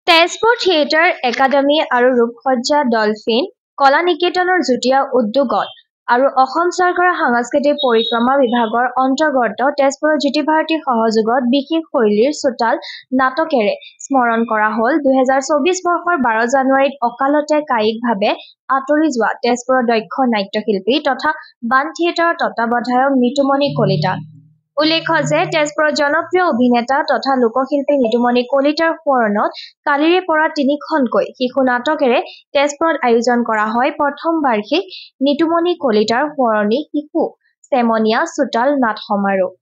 Tezpur theatre academy আৰু ৰূপসজ্জা dolphin কলা নিকেতনৰ যুটীয়া উদ্যোগত আৰু অসম চৰকাৰৰ সাংস্কৃতিক পৰিক্ৰমা বিভাগৰ অন্তৰ্গত তেজপুৰৰ জ্যোতিভাৰতীৰ সহযোগত বিশেষ শৈলীৰ চোতাল নাটকেৰে স্মৰণ কৰা হ'ল 2024 বৰ্ষৰ 12 জানুৱাৰীত অকালতে কায়িকভাৱে আঁতৰি যোৱা তেজপুৰৰ দক্ষ নাট্যশিল্পী তথা বাণ থিয়েটাৰৰ তত্ত্বাৱধায়ক নিতুমণি কলিতা। উল্লেখ্য যে তেজপুৰৰ জনপ্ৰিয় অভিনেতা তথা লোকশিল্পী নিতুমণি কলিতাৰ সোঁৱৰণত কালিৰে পৰা 3খনকৈ শিশু নাটকেৰে তেজপুৰত আয়োজন কৰা হয় প্ৰথম বাৰ্ষিক নিতুমণি কলিতাৰ সোঁৱৰণী শিশু চেমনীয়া চোতাল নাট সমাৰোহ।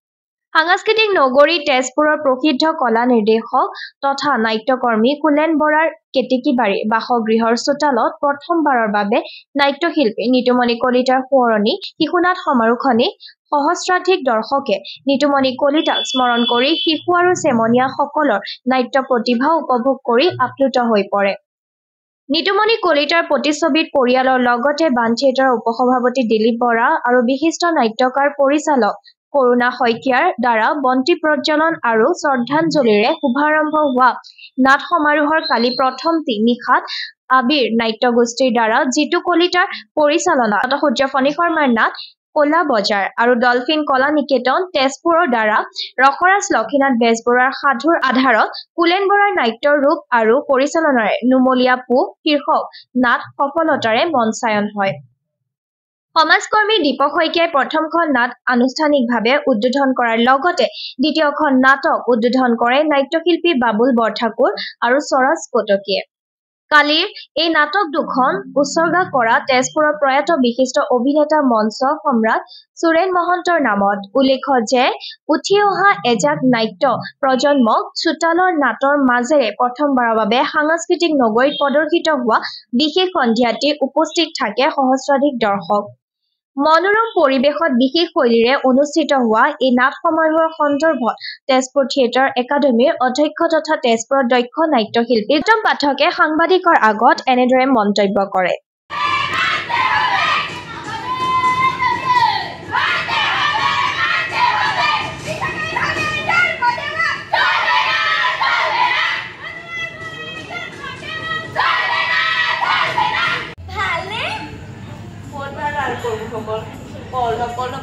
সাংস্কৃতিক নগৰী তেজপুৰৰ প্ৰসিদ্ধ কলা নিৰ্দেশক তথা নাট্যকৰ্মী কুলেন বৰাৰ কেতেকীবাৰীৰ বাসগৃহৰ চোতালত প্ৰথমবাৰৰ বাবে নাট্যশিল্পী নিতুমণি কলিতাৰ সোঁৱৰণী শিশুনাট সমাৰোহখনি সহস্ৰাধিক দৰ্শকে নিতুমণি কলিতাক স্মৰণ কৰি শিশু আৰু চেমনীয়া সকলৰ নাট্য প্ৰতিভা উপভোগ কৰি আপ্লুত হৈ পৰে। নিতুমণি কলিতাৰ প্ৰতিচ্ছবিত পৰিয়ালৰ লগতে বাণ থিয়েটাৰৰ উপসভাপতি দিলীপ বৰা আৰু বিশিষ্ট নাট্যকাৰ পৰিচালক কৰুণা শইকীয়াৰ দ্বাৰা বন্তি প্ৰজ্বলন আৰু শ্ৰদ্ধাঞ্জলিৰে শুভাৰম্ভ হোৱা নাট সমাৰোহৰ কালি প্ৰথমটি নিশাত আবিৰ নাট্যগোষ্ঠীৰ দ্বাৰা জিতু কলিতাৰ পৰিচালনাত সূৰ্য ফণী শৰ্মাৰ নাট কলা বজাৰ আৰু ডলফিন কলা নিকেতন তেজপুৰৰ দ্বাৰা ৰসৰাজ লক্ষীনাথ বেজবৰুৱাৰ সাধুৰ আধাৰত কুলেন বৰাৰ নাট্য ৰূপ আৰু পৰিচালনাৰে নুমলীয়া পো শীৰ্ষক নাট সফলতাৰে মঞ্চায়ন হয়। সমাজকৰ্মী দীপক শইকীয়াই প্ৰথমখন নাট আনুষ্ঠানিকভাৱে উদ্বোধন কৰাৰ লগতে দ্বিতীয়খন নাটক উদ্বোধন কৰে নাট্যশিল্পী বাবুল বৰঠাকুৰ আৰু স্বৰাজ কটকীয়ে। কালিৰ এই নাটক দুখন উৎসৰ্গা কৰা তেজপুৰৰ প্ৰয়াত বিশিষ্ট অভিনেতা মঞ্চ সম্ৰাট সুৰেন মহন্তৰ নামত। উল্লেখ্য যে উঠি অহা এজাক নাট্য প্ৰজন্মক চোতালৰ নাটৰ মাজেৰে প্ৰথমবাৰৰ বাবে সাংস্কৃতিক নগৰীত প্ৰদৰ্শিত হোৱা বিশেষ সন্ধিয়াটি উপস্থিত থাকে সহস্ৰাধিক দৰ্শক। মনোৰম পৰিৱেশত বিশেষ শৈলীৰে অনুষ্ঠিত হোৱা এই নাট সমাৰোহৰ সন্দৰ্ভত তেজপুৰ থিয়েটাৰ একাডেমীৰ অধ্যক্ষ তথা তেজপুৰৰ দক্ষ নাট্যশিল্পী উত্তম পাঠকে সাংবাদিকৰ আগত এনেদৰে মন্তব্য কৰে।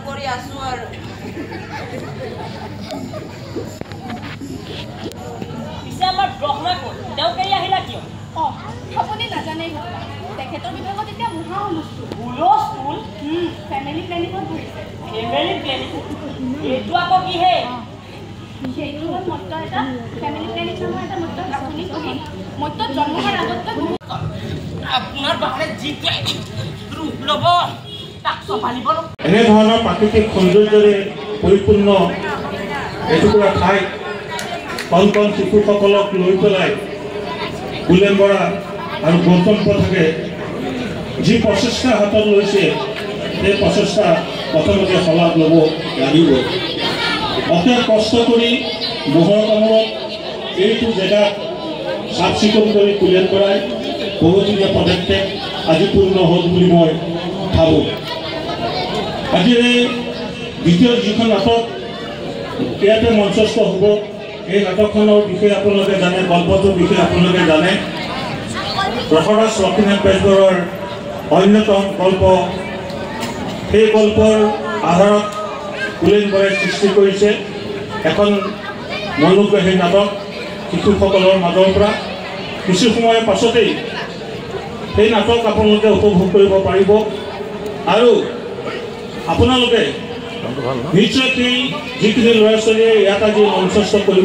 কৰি আছো আৰু পিছে আমাৰ ব্ৰহ্মা ক'ত তেওঁ কেৰি আহিলা কিয়? আপুনি নাজানেই তেখেতৰ বিভাগত এতিয়া মহা হুলস্থুল ফেমিলি প্লেনিঙত ধৰিছে। ফেমিলি প্লেনিং এইটো আকৌ কি হে? সেইটো হ'ল মত্ত এটা ফেমিলি প্লেনিং নামৰ এটা মত্ত আপুনি শুনি মত্তত জন্ম হোৱাৰ আগতকৈ আপোনাৰ বাৰে যিটোৱে ৰূপ ল'ব এনেধৰণৰ প্ৰাকৃতিক সৌন্দৰ্যৰে পৰিপূৰ্ণ এটুকুৰা ঠাইত কণ কণ শিশুসকলক লৈ পেলাই কুলেন বৰা আৰু গৌতম পাঠকে যি প্ৰচেষ্টা হাতত লৈছে সেই প্ৰচেষ্টা প্ৰথমতে শলাগ ল'ব লাগিব। অশেষ কষ্ট কৰি মহৰ কামত এইটো জেগাত চাফ চিকুণ কৰি কুলেন বৰাই বহুদিনীয়া পদক্ষেপ আজি পূৰ্ণ হ'ল বুলি মই ভাবোঁ। আজিৰ এই দ্বিতীয় যিখন নাটক ইয়াতে মঞ্চস্থ হ'ব এই নাটকখনৰ বিষয়ে আপোনালোকে জানে, গল্পটোৰ বিষয়ে আপোনালোকে জানে। ৰসৰাজ লক্ষীনাথ বেজবৰুৱাৰ অন্যতম গল্প, সেই গল্পৰ আধাৰত কুলেন বৰাই সৃষ্টি কৰিছে এখন মনোগ্ৰাহী নাটক শিশুসকলৰ মাজৰ পৰা। কিছু সময়ৰ পাছতেই সেই নাটক আপোনালোকে উপভোগ কৰিব পাৰিব আৰু আপোনালোকে নিশ্চয় যিখিনি ল'ৰা ছোৱালীয়ে ইয়াত আজি মঞ্চস্থ কৰি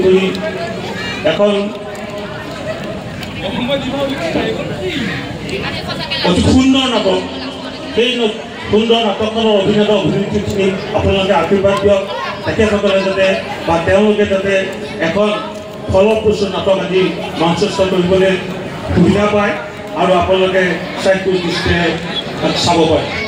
এখন অতি সুন্দৰ নাটক, সেই সুন্দৰ নাটকখনৰ অভিনেতা অভিনেত্ৰীখিনিক আপোনালোকে আশীৰ্বাদ দিয়ক তেখেতসকলে যাতে বা তেওঁলোকে যাতে এখন ফলপ্ৰসূ নাটক আজি মঞ্চস্থ কৰিবলৈ সুবিধা পায় আৰু আপোনালোকে চাক্ষুষ দৃষ্টিৰে চাব পাৰে।